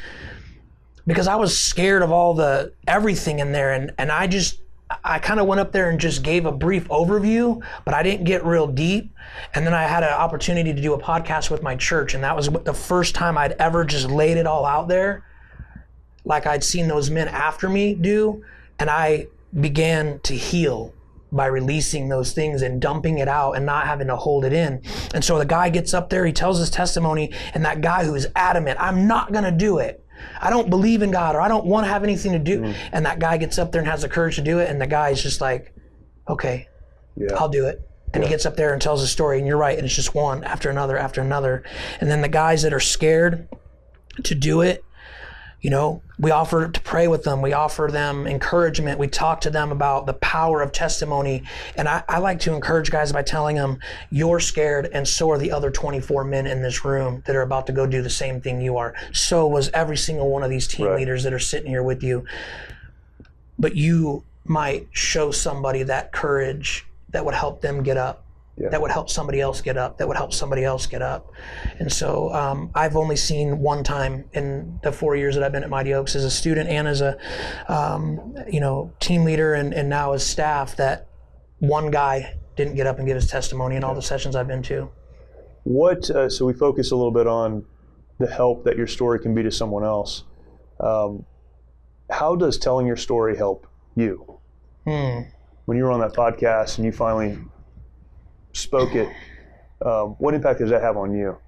because I was scared of all the everything in there, and I kind of went up there and just gave a brief overview, but I didn't get real deep. And then I had an opportunity to do a podcast with my church, and that was the first time I'd ever just laid it all out there like I'd seen those men after me do, and I began to heal by releasing those things and dumping it out and not having to hold it in. And so the guy gets up there, he tells his testimony, and that guy who is adamant, I'm not gonna do it, I don't believe in God, or I don't want to have anything to do. And that guy gets up there and has the courage to do it, and the guy is just like, okay, I'll do it. And he gets up there and tells the story, and you're right, and it's just one after another after another. And then the guys that are scared to do it, we offer to pray with them. We offer them encouragement. We talk to them about the power of testimony. And I like to encourage guys by telling them, you're scared, and so are the other 24 men in this room that are about to go do the same thing you are. So was every single one of these team leaders that are sitting here with you. But you might show somebody that courage that would help them get up. That would help somebody else get up, that would help somebody else get up. And so I've only seen one time in the 4 years that I've been at Mighty Oaks as a student and as a team leader and now as staff, that one guy didn't get up and give his testimony in all the sessions I've been to. So we focus a little bit on the help that your story can be to someone else. How does telling your story help you? When you were on that podcast and you finally spoke it, what impact does that have on you?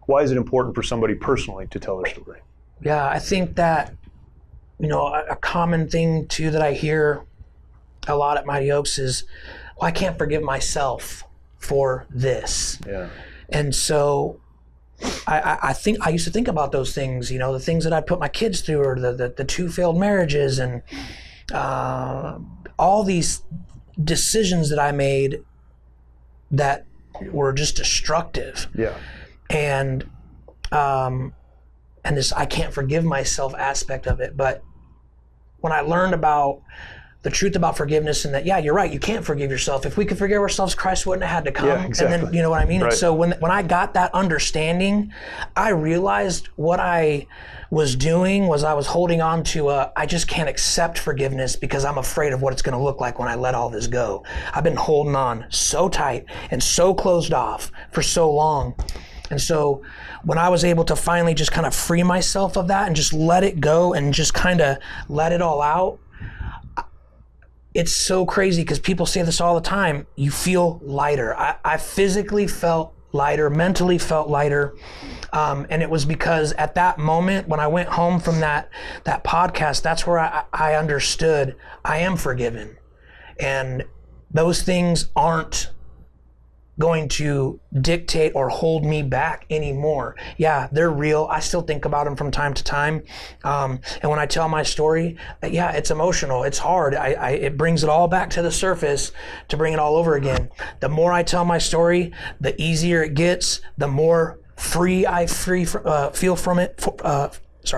Why is it important for somebody personally to tell their story? Yeah, I think that, a common thing too that I hear a lot at Mighty Oaks is, well, I can't forgive myself for this. Yeah. And so I think I used to think about those things, the things that I put my kids through, or the 2 failed marriages, and all these decisions that I made that were just destructive. Yeah. And this I can't forgive myself aspect of it. But when I learned about the truth about forgiveness, and that, yeah, you're right, you can't forgive yourself. If we could forgive ourselves, Christ wouldn't have had to come. Yeah, exactly. And then, you know what I mean? Right. And so when I got that understanding, I realized what I was doing was I was holding on to I just can't accept forgiveness because I'm afraid of what it's going to look like when I let all this go. I've been holding on so tight and so closed off for so long. And so when I was able to finally just kind of free myself of that and just let it go and just kind of let it all out, it's so crazy because people say this all the time. You feel lighter. I physically felt lighter, mentally felt lighter. And it was because at that moment when I went home from that podcast, that's where I understood I am forgiven. And those things aren't going to dictate or hold me back anymore. Yeah, they're real. I still think about them from time to time. And when I tell my story, yeah, it's emotional. It's hard. It brings it all back to the surface to bring it all over again. The more I tell my story, the easier it gets, the more free I feel from it.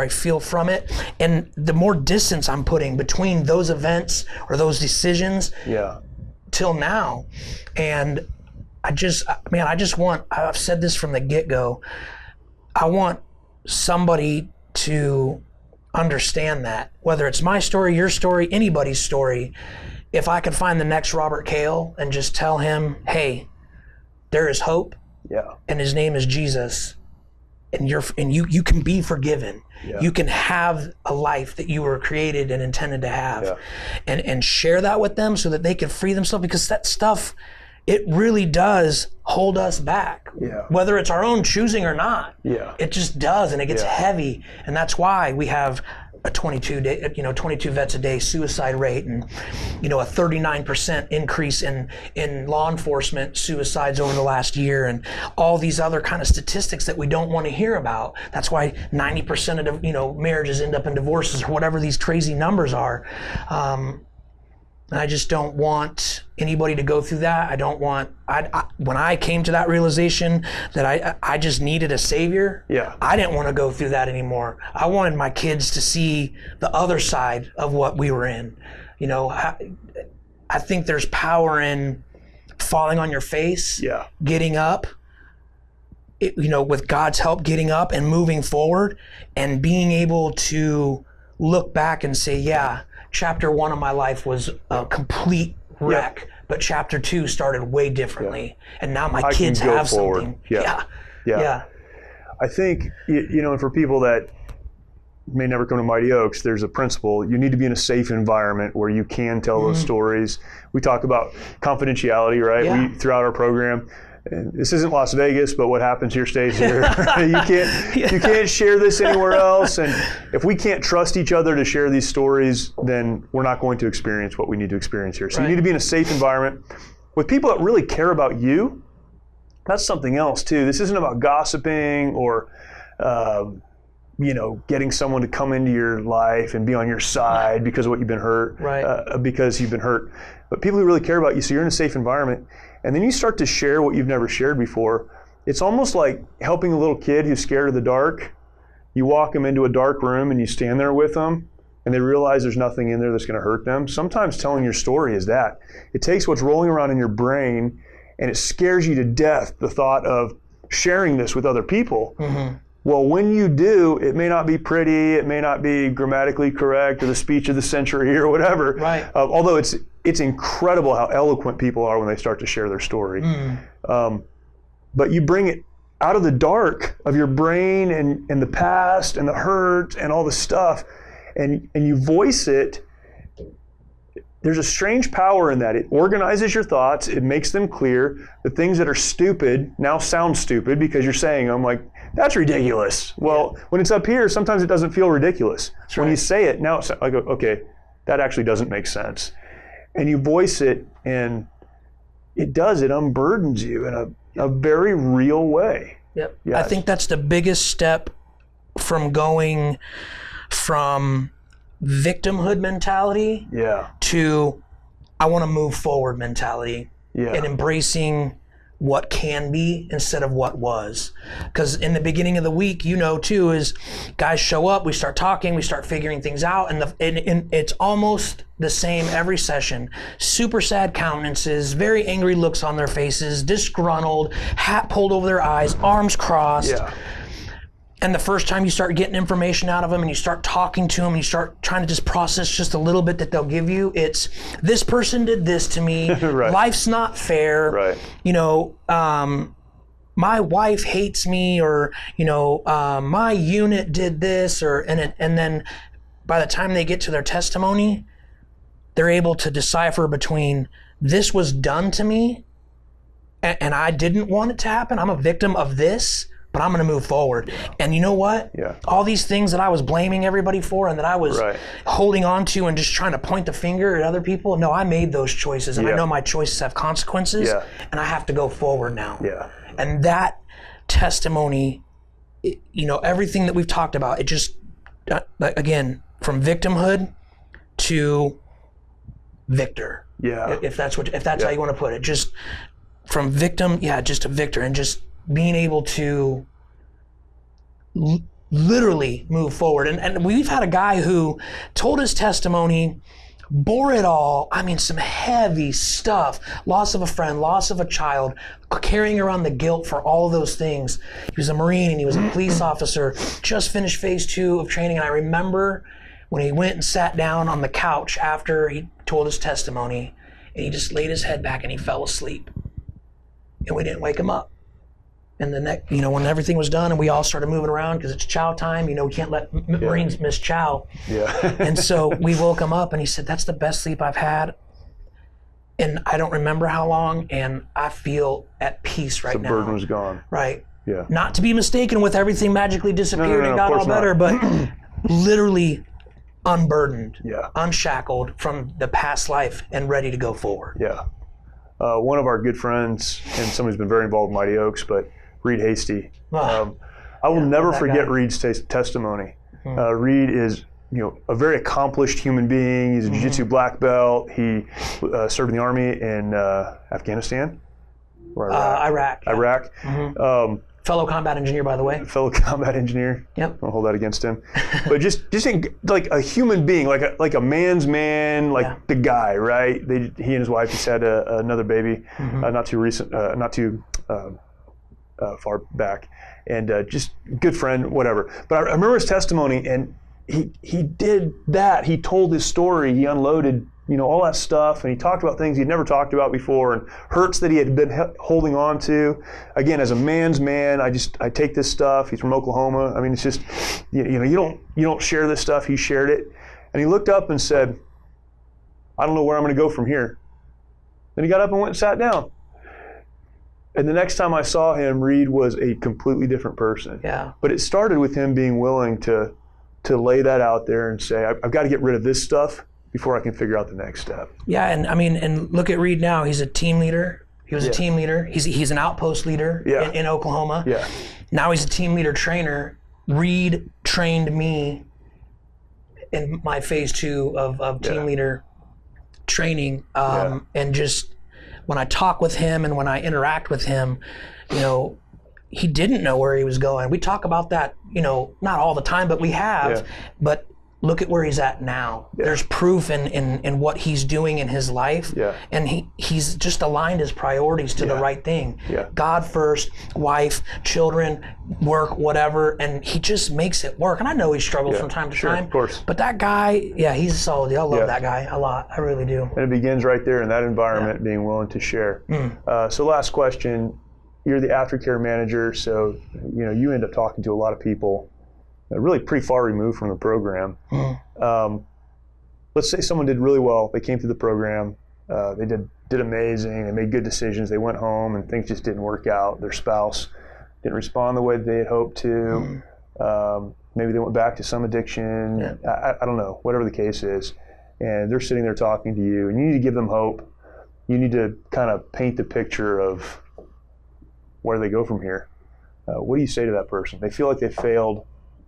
Feel from it, and the more distance I'm putting between those events or those decisions till now. And I've said this from the get-go, I want somebody to understand that, whether it's my story, your story, anybody's story, if I could find the next Robert Cale and just tell him, hey, there is hope, and his name is Jesus, and you can be forgiven. You can have a life that you were created and intended to have, and share that with them so that they can free themselves, because that stuff, it really does hold us back, whether it's our own choosing or not. It just does, and it gets heavy, and that's why we have a 22 vets a day suicide rate, and a 39% increase in law enforcement suicides over the last year, and all these other kind of statistics that we don't want to hear about. That's why 90% of marriages end up in divorces, or whatever these crazy numbers are. And I just don't want anybody to go through that. When I came to that realization that I just needed a savior, I didn't want to go through that anymore. I wanted my kids to see the other side of what we were in. I think there's power in falling on your face, getting up, with God's help, getting up and moving forward, and being able to look back and say, Chapter 1 of my life was a complete wreck, but Chapter 2 started way differently, and now my kids have something. I think, and for people that may never come to Mighty Oaks, there's a principle. You need to be in a safe environment where you can tell those stories. We talk about confidentiality, right? Throughout our program. And this isn't Las Vegas, but what happens here stays here. You can't share this anywhere else. And if we can't trust each other to share these stories, then we're not going to experience what we need to experience here. So you need to be in a safe environment with people that really care about you. That's something else too. This isn't about gossiping or getting someone to come into your life and be on your side because of what you've been hurt, because you've been hurt. But people who really care about you, so you're in a safe environment, and then you start to share what you've never shared before. It's almost like helping a little kid who's scared of the dark. You walk them into a dark room and you stand there with them, and they realize there's nothing in there that's going to hurt them. Sometimes telling your story is that. It takes what's rolling around in your brain, and it scares you to death, the thought of sharing this with other people. Well, when you do, it may not be pretty, it may not be grammatically correct or the speech of the century or whatever. Although it's incredible how eloquent people are when they start to share their story. but you bring it out of the dark of your brain and the past and the hurt and all the stuff, and you voice it. There's a strange power in that. It organizes your thoughts. It makes them clear. The things that are stupid now sound stupid because you're saying them, like, that's ridiculous. Well, when it's up here, sometimes it doesn't feel ridiculous. That's when right. you say it, now it's like, okay, that actually doesn't make sense. And you voice it, and it unburdens you in a very real way. Yep. Yes. I think that's the biggest step from going from victimhood mentality to I want to move forward mentality and embracing what can be instead of what was. Because in the beginning of the week, too, is guys show up, we start talking, we start figuring things out, and it's almost the same every session. Super sad countenances, very angry looks on their faces, disgruntled, hat pulled over their eyes, arms crossed. Yeah. And the first time you start getting information out of them and you start talking to them and you start trying to just process just a little bit that they'll give you, it's, this person did this to me, Right. Life's not fair, Right. My wife hates me, or, my unit did this, and then by the time they get to their testimony, they're able to decipher between this was done to me and I didn't want it to happen. I'm a victim of this, but I'm going to move forward. And you know what? Yeah. All these things that I was blaming everybody for and that I was Right. holding on to and just trying to point the finger at other people, no, I made those choices, and I know my choices have consequences, and I have to go forward now. Yeah. And that testimony, everything that we've talked about, it just, again, from victimhood to victor. Yeah. If that's how you want to put it, just from victim, just to victor, and just being able to literally move forward. And we've had a guy who told his testimony, bore it all. I mean, some heavy stuff, loss of a friend, loss of a child, carrying around the guilt for all of those things. He was a Marine and he was a police officer, just finished phase 2 of training. And I remember when he went and sat down on the couch after he told his testimony, and he just laid his head back and he fell asleep. And we didn't wake him up. And the next, when everything was done and we all started moving around because it's chow time, we can't let Marines miss chow. Yeah. And so we woke him up and he said, that's the best sleep I've had. And I don't remember how long, and I feel at peace right now. The burden was gone. Right. Yeah. Not to be mistaken with everything magically disappeared and got all better, but literally unburdened, unshackled from the past life and ready to go forward. Yeah. One of our good friends, and somebody who's been very involved with Mighty Oaks, but Reed Hasty. I will never forget Reed's testimony. Reed is, a very accomplished human being. He's a jiu-jitsu black belt. He served in the Army in Afghanistan or Iraq. Iraq. Mm-hmm. Fellow combat engineer, by the way. Fellow combat engineer. Yep. I'll hold that against him. But just like a human being, like a man's man, like the guy, right? He and his wife just had another baby, not too recent, not too far back, and just good friend, whatever. But I remember his testimony, and he did that. He told his story. He unloaded, all that stuff, and he talked about things he'd never talked about before, and hurts that he had been holding on to. Again, as a man's man, I take this stuff. He's from Oklahoma. I mean, it's just, you don't share this stuff. He shared it, and he looked up and said, "I don't know where I'm going to go from here." Then he got up and went and sat down. And the next time I saw him, Reed was a completely different person. Yeah. But it started with him being willing to lay that out there and say, I've got to get rid of this stuff before I can figure out the next step. Yeah, and I mean, and look at Reed now. He's a team leader. He was a team leader. He's an outpost leader in Oklahoma. Yeah. Now he's a team leader trainer. Reed trained me in my phase 2 of team leader training. And just when I talk with him and when I interact with him, he didn't know where he was going. We talk about that, not all the time, but we have. But look at where he's at now. There's proof in what he's doing in his life. And he's just aligned his priorities to the right thing. God first, wife, children, work, whatever, and he just makes it work. And I know he struggles from time to time. Of course. But that guy, he's a solid deal. I love that guy a lot. I really do. And it begins right there in that environment, being willing to share. So last question, you're the Aftercare Manager, so you end up talking to a lot of people really pretty far removed from the program. Let's say someone did really well. They came through the program. They did amazing. They made good decisions. They went home and things just didn't work out. Their spouse didn't respond the way they had hoped to. Maybe they went back to some addiction. Yeah. I don't know, whatever the case is. And they're sitting there talking to you, and you need to give them hope. You need to kind of paint the picture of where they go from here. What do you say to that person? They feel like they failed.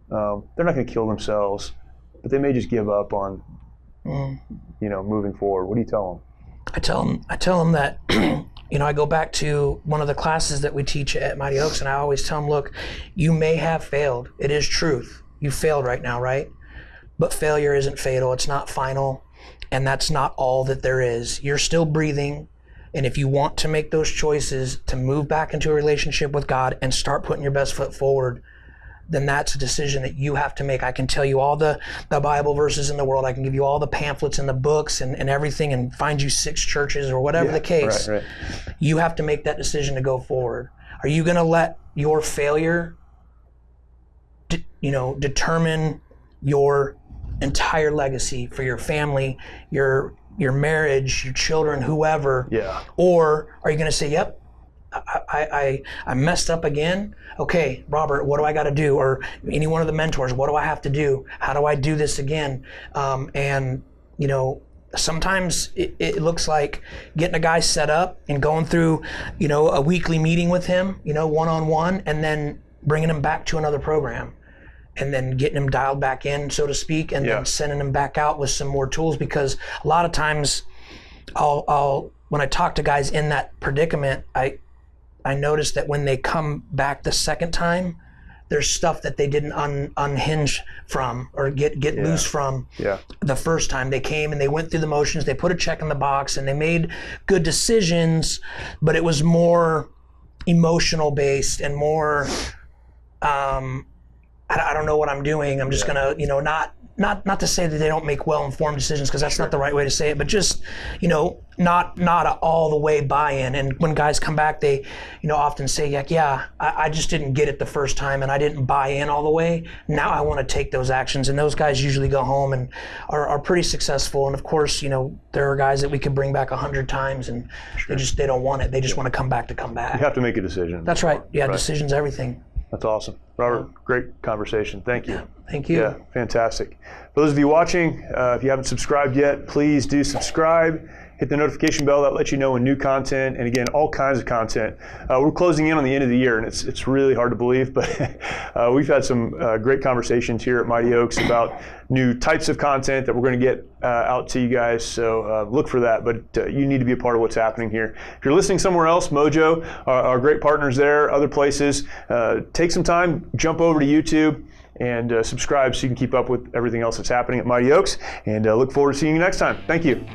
They're not going to kill themselves, but they may just give up on, moving forward. What do you tell them? I tell them that, I go back to one of the classes that we teach at Mighty Oaks, and I always tell them, look, you may have failed. It is truth. You failed right now, right? But failure isn't fatal. It's not final. And that's not all that there is. You're still breathing. And if you want to make those choices to move back into a relationship with God and start putting your best foot forward, then that's a decision that you have to make. I can tell you all the Bible verses in the world. I can give you all the pamphlets and the books and everything and find you 6 churches or whatever the case. Right. You have to make that decision to go forward. Are you going to let your failure determine your entire legacy for your family, your marriage, your children, whoever? Yeah. Or are you going to say, yep, I messed up again. Okay, Robert, what do I got to do? Or any one of the mentors, what do I have to do? How do I do this again? Sometimes it looks like getting a guy set up and going through, a weekly meeting with him, one-on-one, and then bringing him back to another program, and then getting him dialed back in, so to speak, and then sending him back out with some more tools. Because a lot of times I'll when I talk to guys in that predicament, I notice that when they come back the second time, there's stuff that they didn't unhinge from or get loose from the first time. They came and they went through the motions, they put a check in the box, and they made good decisions, but it was more emotional based and more, I don't know what I'm doing. I'm just gonna, not to say that they don't make well-informed decisions, because that's not the right way to say it, but just, not all the way buy-in. And when guys come back, they, often say, like, I just didn't get it the first time and I didn't buy in all the way. Now I want to take those actions. And those guys usually go home and are pretty successful. And of course, there are guys that we could bring back 100 times and they don't want it. They just want to come back. You have to make a decision. That's right. Yeah, decision's everything. That's awesome. Robert, great conversation. Thank you. Thank you. Yeah, fantastic. For those of you watching, if you haven't subscribed yet, please do subscribe. Hit the notification bell. That lets you know when new content, and again, all kinds of content. We're closing in on the end of the year, and it's really hard to believe, but we've had some great conversations here at Mighty Oaks about new types of content that we're going to get out to you guys. So look for that, but you need to be a part of what's happening here. If you're listening somewhere else, Mojo, our great partners there, other places, take some time, jump over to YouTube, and subscribe so you can keep up with everything else that's happening at Mighty Oaks. And look forward to seeing you next time. Thank you.